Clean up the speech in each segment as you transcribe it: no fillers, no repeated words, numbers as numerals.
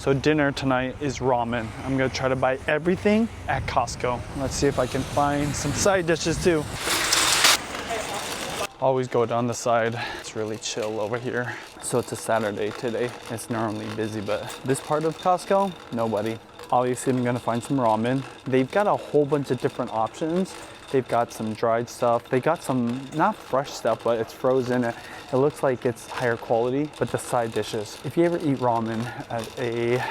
So dinner tonight is ramen. I'm gonna try to buy everything at Costco. Let's see if I can find some side dishes too. Always go down the side. It's really chill over here. So it's a Saturday today. It's normally busy, but this part of Costco, nobody. Obviously, I'm gonna find some ramen. They've got a whole bunch of different options. They've got some dried stuff. They got some, not fresh stuff, but it's frozen. It looks like it's higher quality, but the side dishes. If you ever eat ramen at a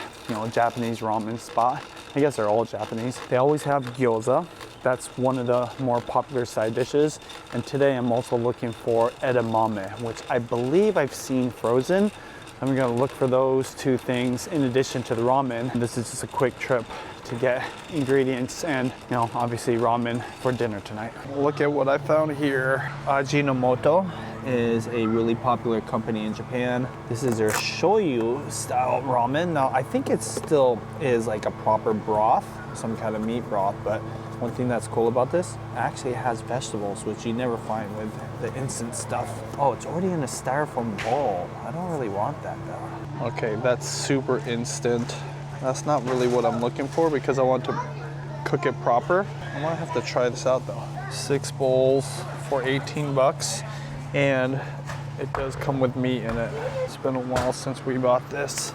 Japanese ramen spot, I guess they're all Japanese, they always have gyoza. That's one of the more popular side dishes. And today I'm also looking for edamame, which I believe I've seen frozen. I'm gonna look for those two things in addition to the ramen. This is just a quick trip to get ingredients and, obviously ramen for dinner tonight. Look at what I found here. Ajinomoto is a really popular company in Japan. This is their shoyu style ramen. Now, I think it still is like a proper broth, some kind of meat broth, but one thing that's cool about this, it actually has vegetables, which you never find with the instant stuff. Oh, it's already in a styrofoam bowl. I don't really want that though. Okay, that's super instant. That's not really what I'm looking for because I want to cook it proper. I might have to try this out though. 6 bowls for 18 bucks, and it does come with meat in it. It's been a while since we bought this,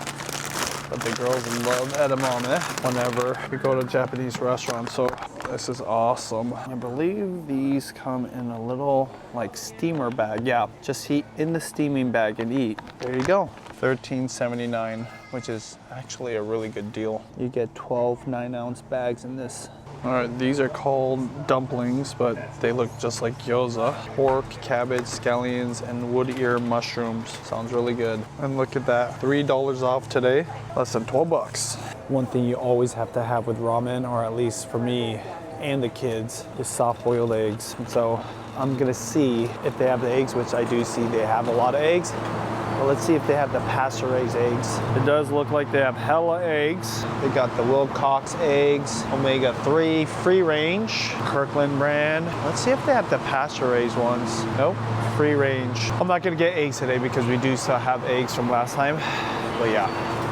but the girls love edamame whenever we go to Japanese restaurants, so this is awesome. I believe these come in a little like steamer bag. Yeah, just heat in the steaming bag and eat. There you go. $13.79, which is actually a really good deal. You get 12 9-ounce bags in this. All right, these are called dumplings, but they look just like gyoza. Pork, cabbage, scallions, and wood ear mushrooms. Sounds really good. And look at that, $3 off today, less than 12 bucks. One thing you always have to have with ramen, or at least for me and the kids, is soft-boiled eggs. So I'm gonna see if they have the eggs, which I do see they have a lot of eggs. Well, let's see if they have the pasture-raised eggs. It does look like they have hella eggs. They got the Wilcox eggs, omega-3, free range, Kirkland brand. Let's see if they have the pasture-raised ones. Nope, free range. I'm not gonna get eggs today because we do still have eggs from last time. But yeah,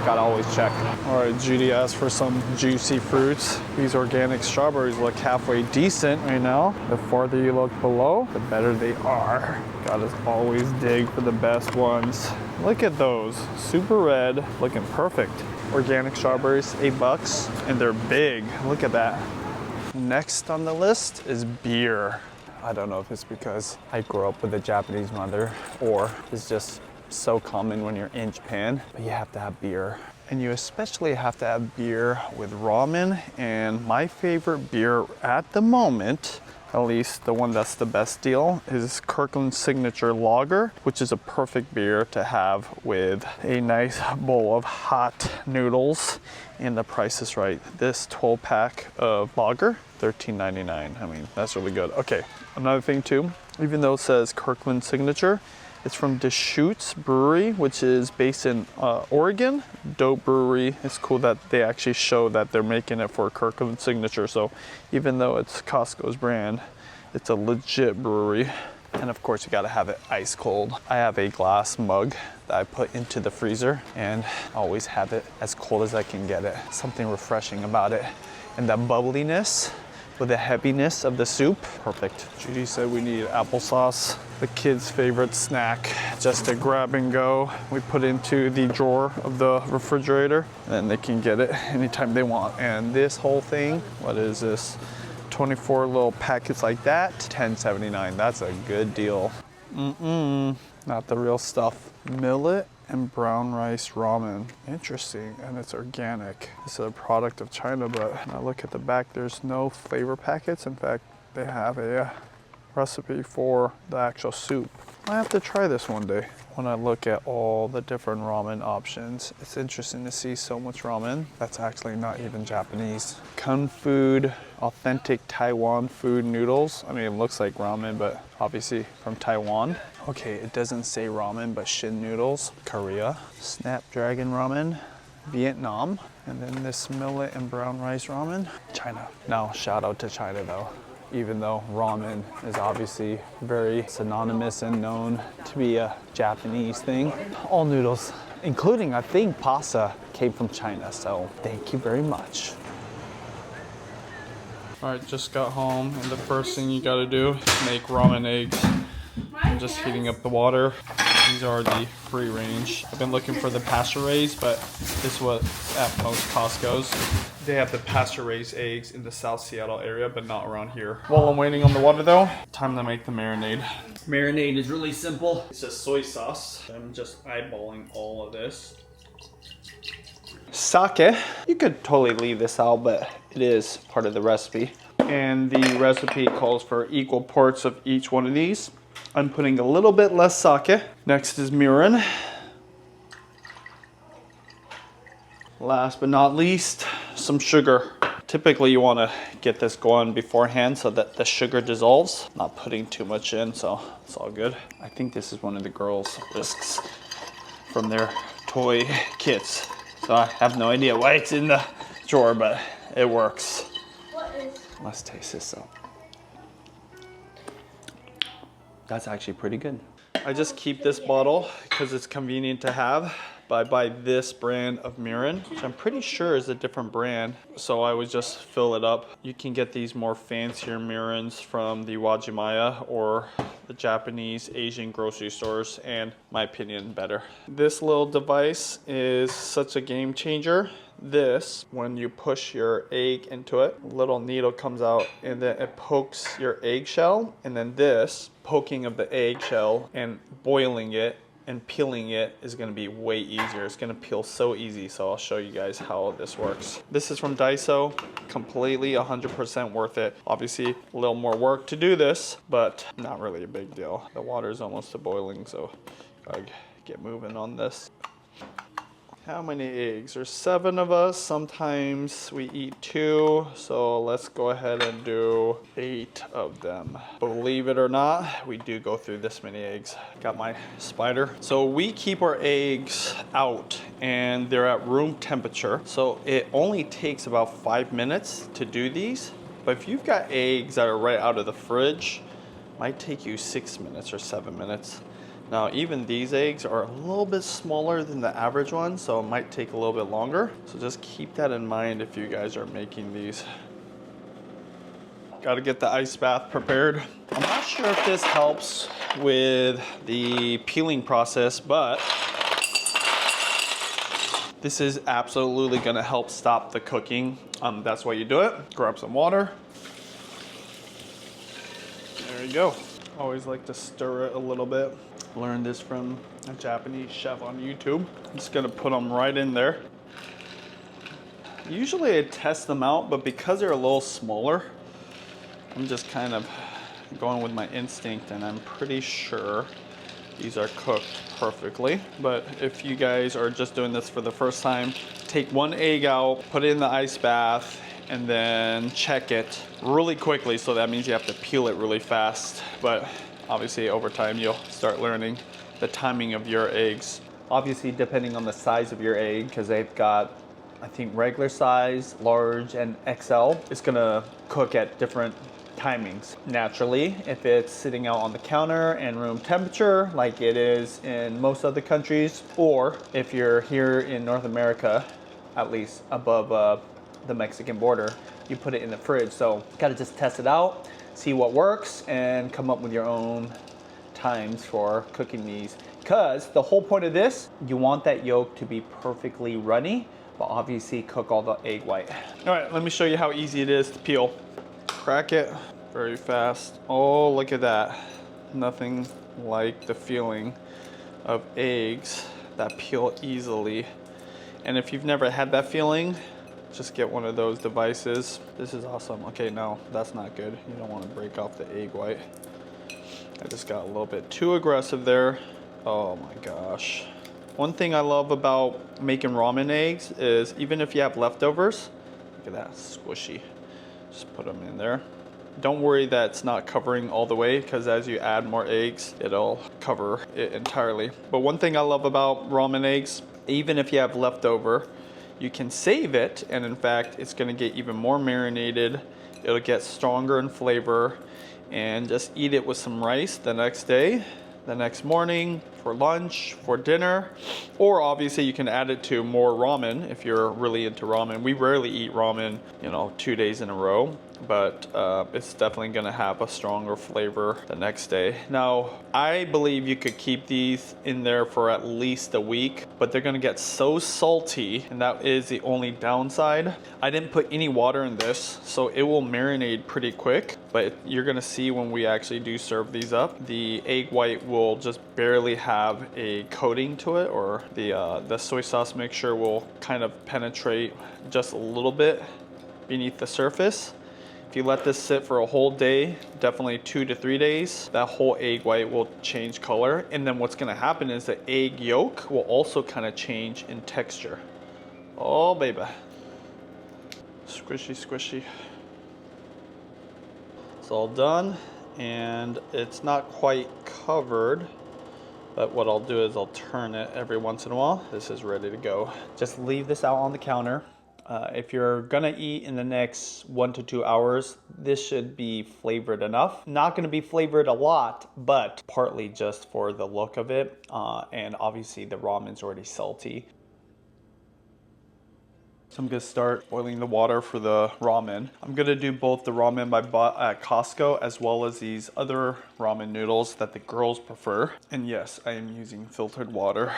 gotta always check. All right, Judy asked for some juicy fruits. These organic strawberries look halfway decent right now. The farther you look below, the better they are. Gotta always dig for the best ones. Look at those, super red, looking perfect. Organic strawberries, 8 bucks, and they're big. Look at that. Next on the list is beer. I don't know if it's because I grew up with a Japanese mother or it's just so common when you're in Japan, but you have to have beer. And you especially have to have beer with ramen. And my favorite beer at the moment, at least the one that's the best deal, is Kirkland Signature Lager, which is a perfect beer to have with a nice bowl of hot noodles. And the price is right. This 12-pack of lager, $13.99. I mean, that's really good. Okay, another thing too, even though it says Kirkland Signature, it's from Deschutes Brewery, which is based in Oregon. Dope brewery. It's cool that they actually show that they're making it for Kirkland Signature. So even though it's Costco's brand, it's a legit brewery. And of course, you gotta have it ice cold. I have a glass mug that I put into the freezer and always have it as cold as I can get it. Something refreshing about it. And that bubbliness with the heaviness of the soup, perfect. Judy said we need applesauce, the kids' favorite snack, just a grab and go. We put into the drawer of the refrigerator and then they can get it anytime they want. And this whole thing, what is this? 24 little packets like that, $10.79. That's a good deal. Not the real stuff. Millet and brown rice ramen. Interesting, and it's organic. It's a product of China, but when I look at the back, there's no flavor packets. In fact, they have a recipe for the actual soup. I have to try this one day. When I look at all the different ramen options, it's interesting to see so much ramen that's actually not even Japanese. Kung Food, authentic Taiwan food noodles. I mean, it looks like ramen, but obviously from Taiwan. Okay, it doesn't say ramen, but Shin noodles, Korea. Snapdragon ramen, Vietnam. And then this millet and brown rice ramen, China. Now, shout out to China though. Even though ramen is obviously very synonymous and known to be a Japanese thing. All noodles, including, I think, pasta came from China. So thank you very much. All right, just got home, and the first thing you gotta do is make ramen eggs. I'm just heating up the water. These are the free range. I've been looking for the pasture raised, but this was at most Costco's. They have the pasture raised eggs in the South Seattle area, but not around here. While I'm waiting on the water though, time to make the marinade. Marinade is really simple. It's just soy sauce. I'm just eyeballing all of this. Sake. You could totally leave this out, but it is part of the recipe. And the recipe calls for equal parts of each one of these. I'm putting a little bit less sake. Next is mirin. Last but not least, some sugar. Typically you want to get this going beforehand so that the sugar dissolves. Not putting too much in, so it's all good. I think this is one of the girls' whisks from their toy kits. So I have no idea why it's in the drawer, but it works. Let's taste this up. That's actually pretty good. I just keep this bottle because it's convenient to have. But I buy this brand of mirin, which I'm pretty sure is a different brand. So I would just fill it up. You can get these more fancier mirins from the Wajimaya or the Japanese Asian grocery stores, and my opinion, better. This little device is such a game changer. This, when you push your egg into it, a little needle comes out and then it pokes your eggshell. And then this, poking of the eggshell and boiling it and peeling it is going to be way easier. It's going to peel so easy, so I'll show you guys how this works. This is from Daiso, completely 100% worth it. Obviously a little more work to do this, but not really a big deal. The water is almost to boiling, so gotta get moving on this. How many eggs? There's 7 of us. Sometimes we eat 2, so let's go ahead and do 8 of them. Believe it or not, we do go through this many eggs. Got my spider. So we keep our eggs out and they're at room temperature. So it only takes about 5 minutes to do these. But if you've got eggs that are right out of the fridge, it might take you 6 minutes or 7 minutes. Now, even these eggs are a little bit smaller than the average one, so it might take a little bit longer. So just keep that in mind if you guys are making these. Got to get the ice bath prepared. I'm not sure if this helps with the peeling process, but this is absolutely going to help stop the cooking. That's why you do it. Grab some water. There you go. Always like to stir it a little bit. Learned this from a Japanese chef on YouTube. I'm just gonna put them right in there. Usually I test them out, but because they're a little smaller, I'm just kind of going with my instinct, and I'm pretty sure these are cooked perfectly. But if you guys are just doing this for the first time, take 1 egg out, put it in the ice bath, and then check it really quickly. So that means you have to peel it really fast. But obviously over time you'll start learning the timing of your eggs. Obviously depending on the size of your egg, because they've got, I think, regular size, large, and XL. It's gonna cook at different timings. Naturally, if it's sitting out on the counter and room temperature like it is in most other countries, or if you're here in North America, at least above the Mexican border, you put it in the fridge. So gotta just test it out, see what works, and come up with your own times for cooking these. Because the whole point of this, you want that yolk to be perfectly runny, but obviously cook all the egg white. All right, let me show you how easy it is to peel. Crack it very fast. Oh, look at that. Nothing like the feeling of eggs that peel easily. And if you've never had that feeling, just get one of those devices. This is awesome. Okay, no, that's not good. You don't want to break off the egg white. I just got a little bit too aggressive there. Oh my gosh. One thing I love about making ramen eggs is even if you have leftovers, look at that, squishy. Just put them in there. Don't worry that it's not covering all the way, because as you add more eggs, it'll cover it entirely. But one thing I love about ramen eggs, even if you have leftover, you can save it, and in fact, it's gonna get even more marinated. It'll get stronger in flavor, and just eat it with some rice the next day, the next morning, for lunch, for dinner, or obviously you can add it to more ramen if you're really into ramen. We rarely eat ramen, you know, 2 days in a row, but it's definitely gonna have a stronger flavor the next day. Now, I believe you could keep these in there for at least a week, but they're gonna get so salty, and that is the only downside. I didn't put any water in this, so it will marinate pretty quick, but you're gonna see when we actually do serve these up, the egg white will just barely have a coating to it, or the soy sauce mixture will kind of penetrate just a little bit beneath the surface. If you let this sit for a whole day, definitely 2 to 3 days, that whole egg white will change color. And then what's gonna happen is the egg yolk will also kind of change in texture. Oh, baby. Squishy, squishy. It's all done, and it's not quite covered, but what I'll do is I'll turn it every once in a while. This is ready to go. Just leave this out on the counter. If you're gonna eat in the next 1 to 2 hours, this should be flavored enough. Not gonna be flavored a lot, but partly just for the look of it. And obviously the ramen's already salty. So I'm gonna start boiling the water for the ramen. I'm gonna do both the ramen I bought at Costco as well as these other ramen noodles that the girls prefer. And yes, I am using filtered water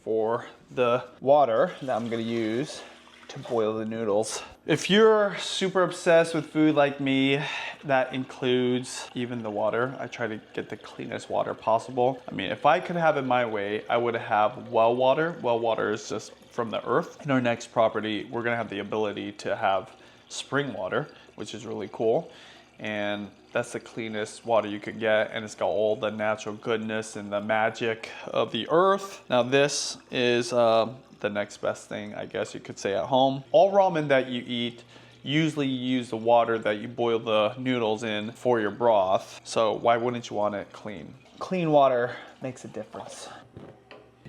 for the water that I'm gonna use to boil the noodles. If you're super obsessed with food like me, that includes even the water. I try to get the cleanest water possible. I mean, if I could have it my way, I would have well water. Well water is just from the earth. In our next property, we're gonna have the ability to have spring water, which is really cool. And that's the cleanest water you could get, and it's got all the natural goodness and the magic of the earth. Now this is the next best thing, I guess you could say, at home. All ramen that you eat, usually you use the water that you boil the noodles in for your broth. So why wouldn't you want it clean? Clean water makes a difference.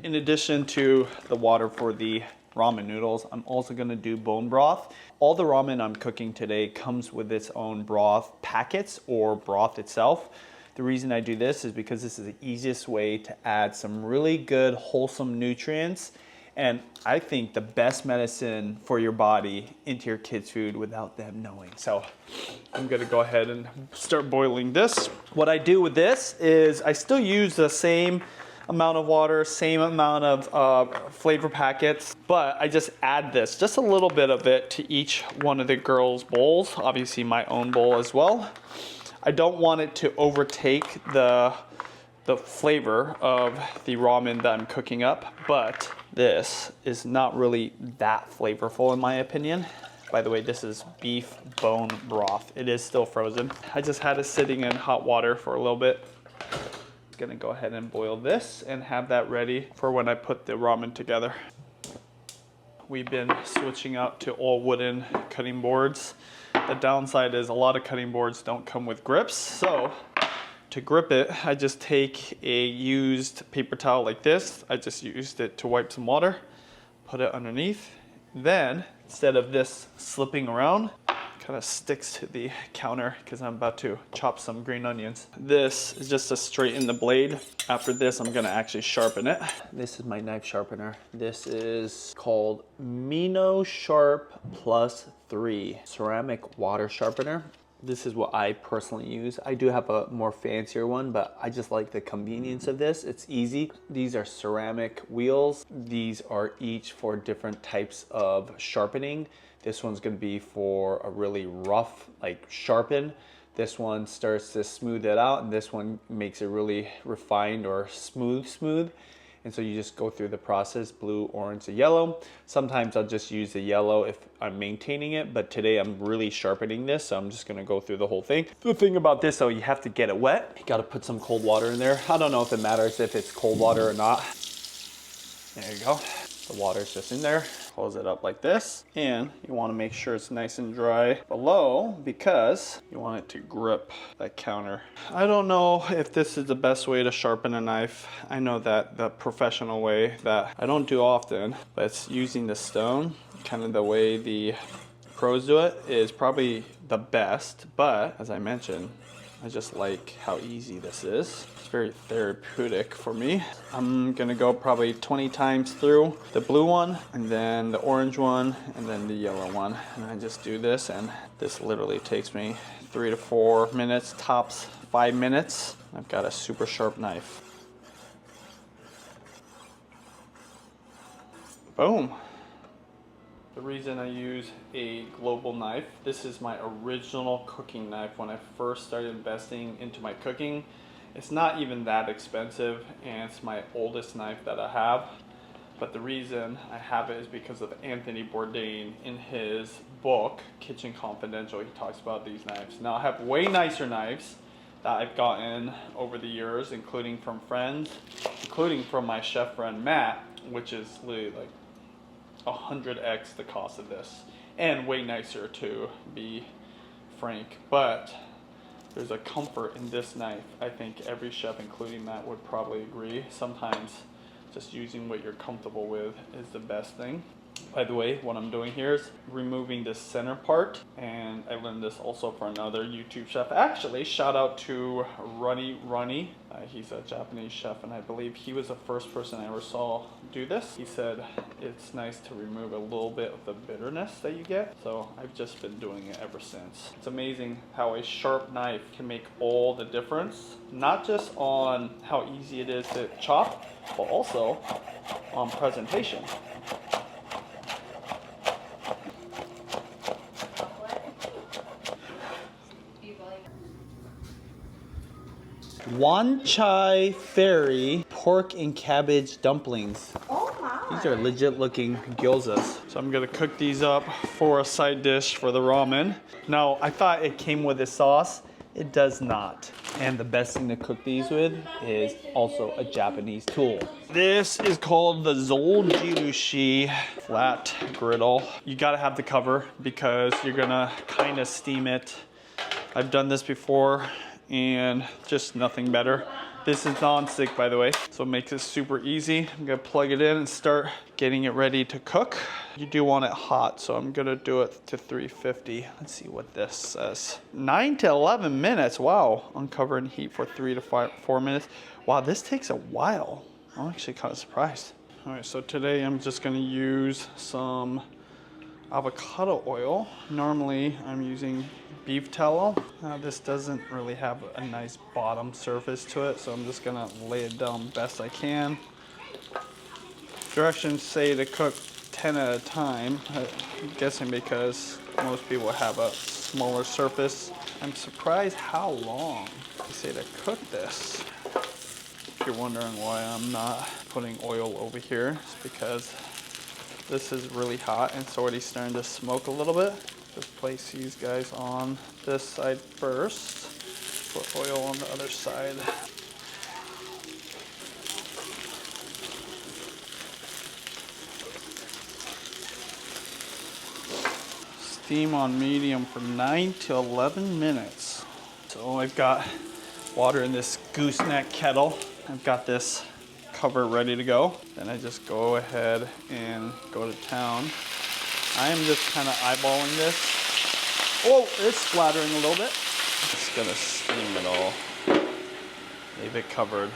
In addition to the water for the ramen noodles, I'm also gonna do bone broth. All the ramen I'm cooking today comes with its own broth packets or broth itself. The reason I do this is because this is the easiest way to add some really good wholesome nutrients, and I think the best medicine for your body into your kids' food without them knowing. So I'm gonna go ahead and start boiling this. What I do with this is I still use the same amount of water, same amount of flavor packets, but I just add this, just a little bit of it to each one of the girls' bowls, obviously my own bowl as well. I don't want it to overtake the flavor of the ramen that I'm cooking up, but this is not really that flavorful in my opinion. By the way, this is beef bone broth. It is still frozen. I just had it sitting in hot water for a little bit. Gonna go ahead and boil this and have that ready for when I put the ramen together. We've been switching out to all wooden cutting boards. The downside is a lot of cutting boards don't come with grips, so to grip it, I just take a used paper towel like this. I just used it to wipe some water, put it underneath. Then, instead of this slipping around, kind of sticks to the counter because I'm about to chop some green onions. This is just to straighten the blade. After this, I'm gonna actually sharpen it. This is my knife sharpener. This is called Mino Sharp Plus 3 ceramic water sharpener. This is what I personally use. I do have a more fancier one, but I just like the convenience of this. It's easy. These are ceramic wheels. These are each for different types of sharpening. This one's gonna be for a really rough, like sharpen. This one starts to smooth it out, and this one makes it really refined or smooth. And so you just go through the process, blue, orange, and yellow. Sometimes I'll just use the yellow if I'm maintaining it, but today I'm really sharpening this, so I'm just gonna go through the whole thing. The thing about this though, you have to get it wet. You gotta put some cold water in there. I don't know if it matters if it's cold water or not. There you go. The water's just in there. Close it up like this, and you want to make sure it's nice and dry below because you want it to grip that counter. I don't know if this is the best way to sharpen a knife. I know that the professional way that I don't do often, but it's using the stone, kind of the way the pros do it, is probably the best. But as I mentioned, I just like how easy this is. It's very therapeutic for me. I'm gonna go probably 20 times through the blue one, and then the orange one, and then the yellow one. And I just do this, and this literally takes me 3 to 4 minutes, tops 5 minutes. I've got a super sharp knife. Boom. The reason I use a global knife, this is my original cooking knife when I first started investing into my cooking. It's not even that expensive, and it's my oldest knife that I have. But the reason I have it is because of Anthony Bourdain. In his book, Kitchen Confidential, he talks about these knives. Now I have way nicer knives that I've gotten over the years, including from friends, including from my chef friend Matt, which is literally like 100x the cost of this, and way nicer to be frank. But there's a comfort in this knife. I think every chef, including Matt, would probably agree. Sometimes just using what you're comfortable with is the best thing. By the way, what I'm doing here is removing this center part, and I learned this also from another YouTube chef. Actually, shout out to Runny. He's a Japanese chef, and I believe he was the first person I ever saw do this. He said it's nice to remove a little bit of the bitterness that you get, so I've just been doing it ever since. It's amazing how a sharp knife can make all the difference, not just on how easy it is to chop, but also on presentation. Wanchai Ferry pork and cabbage dumplings. Oh my. These are legit looking gyozas. So I'm gonna cook these up for a side dish for the ramen. Now, I thought it came with a sauce. It does not. And the best thing to cook these with is also a Japanese tool. This is called the Zoljirushi flat griddle. You gotta have the cover because you're gonna kind of steam it. I've done this before, and just nothing better. This is non-stick, by the way, so it makes it super easy. I'm gonna plug it in and start getting it ready to cook. You do want it hot, so I'm gonna do it to 350. Let's see what this says. 9 to 11 minutes, wow. Uncover and heat for 3 to 4 minutes. Wow, this takes a while. I'm actually kind of surprised. All right, so today I'm just gonna use some avocado oil. Normally I'm using beef tallow. This doesn't really have a nice bottom surface to it, so I'm just gonna lay it down best I can. Directions say to cook 10 at a time. I'm guessing because most people have a smaller surface. I'm surprised how long they say to cook this. If you're wondering why I'm not putting oil over here, it's because this is really hot and it's already starting to smoke a little bit. Just place these guys on this side first. Put oil on the other side. Steam on medium for 9 to 11 minutes. So I've got water in this gooseneck kettle. I've got this cover ready to go. Then I just go ahead and go to town. I am just kind of eyeballing this. Oh, it's splattering a little bit. Just gonna steam it all. Leave it covered.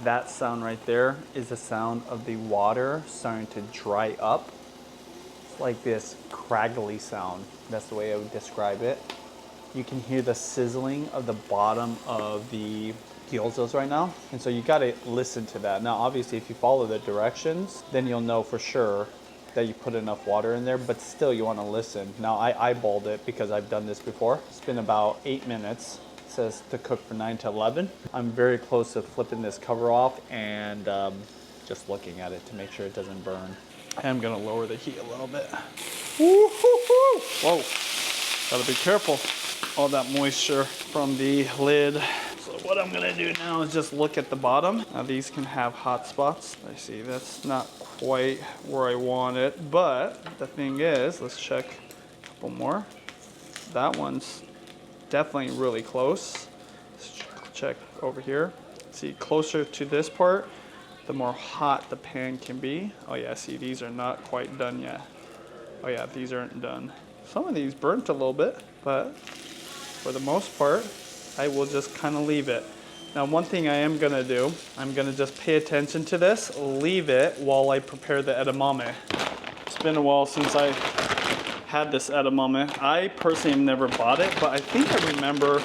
That sound right there is the sound of the water starting to dry up. It's like this craggly sound. That's the way I would describe it. You can hear the sizzling of the bottom of the gyozas right now. And so you gotta listen to that. Now, obviously, if you follow the directions, then you'll know for sure that you put enough water in there, but still you wanna listen. Now, I eyeballed it because I've done this before. It's been about 8 minutes. It says to cook for 9 to 11. I'm very close to flipping this cover off and just looking at it to make sure it doesn't burn. I'm gonna lower the heat a little bit. Woo-hoo-hoo! Whoa, gotta be careful. All that moisture from the lid. So what I'm gonna do now is just look at the bottom. Now these can have hot spots. I see that's not quite where I want it, but the thing is, let's check a couple more. That one's definitely really close. Let's check over here. See, closer to this part, the more hot the pan can be. Oh yeah, see, these are not quite done yet. Oh yeah, these aren't done. Some of these burnt a little bit, but for the most part, I will just kind of leave it. Now, one thing I am gonna do, I'm gonna just pay attention to this, leave it while I prepare the edamame. It's been a while since I had this edamame. I personally have never bought it, but I think I remember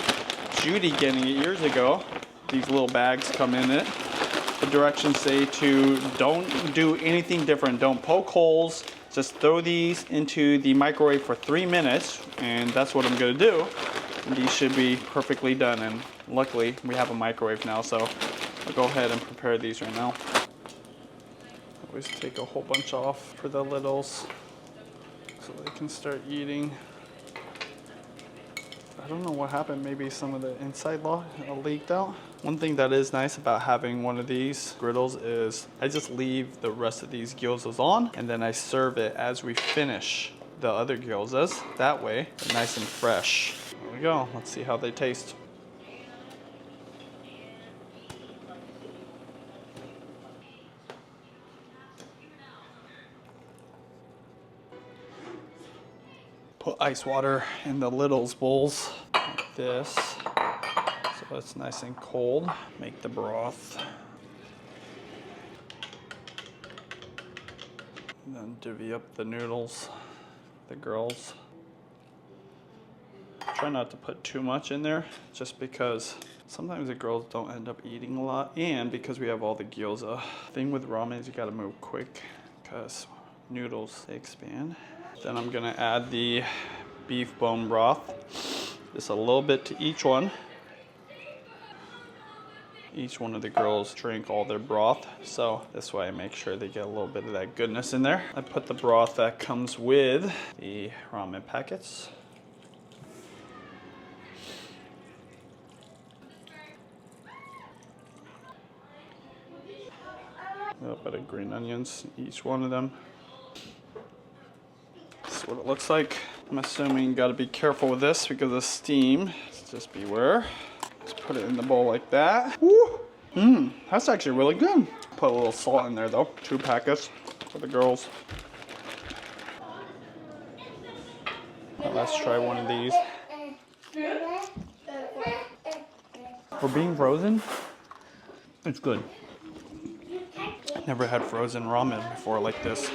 Judy getting it years ago. These little bags come in it. The directions say to don't do anything different. Don't poke holes. Just throw these into the microwave for 3 minutes, and that's what I'm gonna do. And these should be perfectly done, and luckily we have a microwave now, so I'll go ahead and prepare these right now. Always take a whole bunch off for the littles so they can start eating. I don't know what happened. Maybe some of the inside leaked out. One thing that is nice about having one of these griddles is I just leave the rest of these gyozas on, and then I serve it as we finish the other gyozas. That way, they're nice and fresh. There we go. Let's see how they taste. Put ice water in the littles bowls like this, so it's nice and cold. Make the broth. And then divvy up the noodles, the girls. Try not to put too much in there, just because sometimes the girls don't end up eating a lot, and because we have all the gyoza. Thing with ramen is you gotta move quick, because noodles, they expand. Then I'm gonna add the beef bone broth. Just a little bit to each one. Each one of the girls drink all their broth, so this way I make sure they get a little bit of that goodness in there. I put the broth that comes with the ramen packets. A little bit of green onions, each one of them. This is what it looks like. I'm assuming you gotta be careful with this because of steam. Just beware. Just put it in the bowl like that. Woo! That's actually really good. Put a little salt in there though. 2 packets for the girls. Now let's try one of these. For being frozen, it's good. Never had frozen ramen before like this.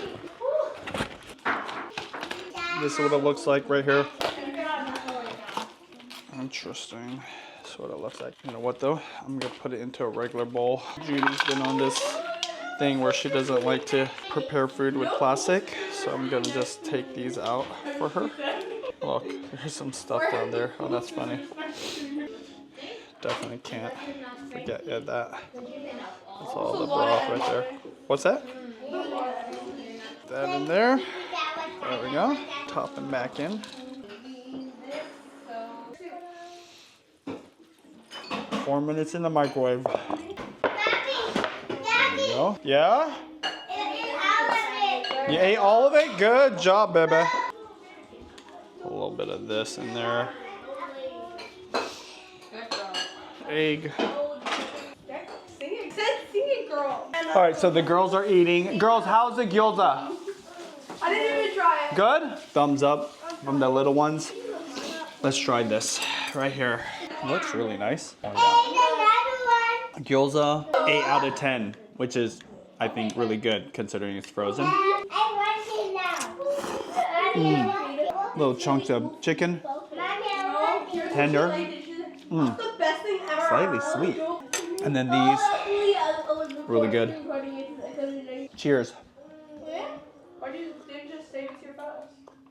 This is what it looks like right here. Interesting. That's what it looks like. You know what though? I'm gonna put it into a regular bowl. Judy's been on this thing where she doesn't like to prepare food with plastic, so I'm gonna just take these out for her. Look, there's some stuff down there. Oh, that's funny. Definitely can't forget that. That's all the broth right there. What's that? That in there. There we go. Top them back in. 4 minutes in the microwave. There you go. Yeah? You ate all of it? Good job, baby. A little bit of this in there. Egg. Sing it, girl. All right, so the girls are eating. Girls, how's the gyoza? I didn't even try it. Good? Thumbs up from the little ones. Let's try this right here. Looks really nice. Oh, yeah. Gyoza, 8 out of 10, which is, I think, really good considering it's frozen. Little chunks of chicken. Tender. Slightly sweet. And then these, really good. Cheers.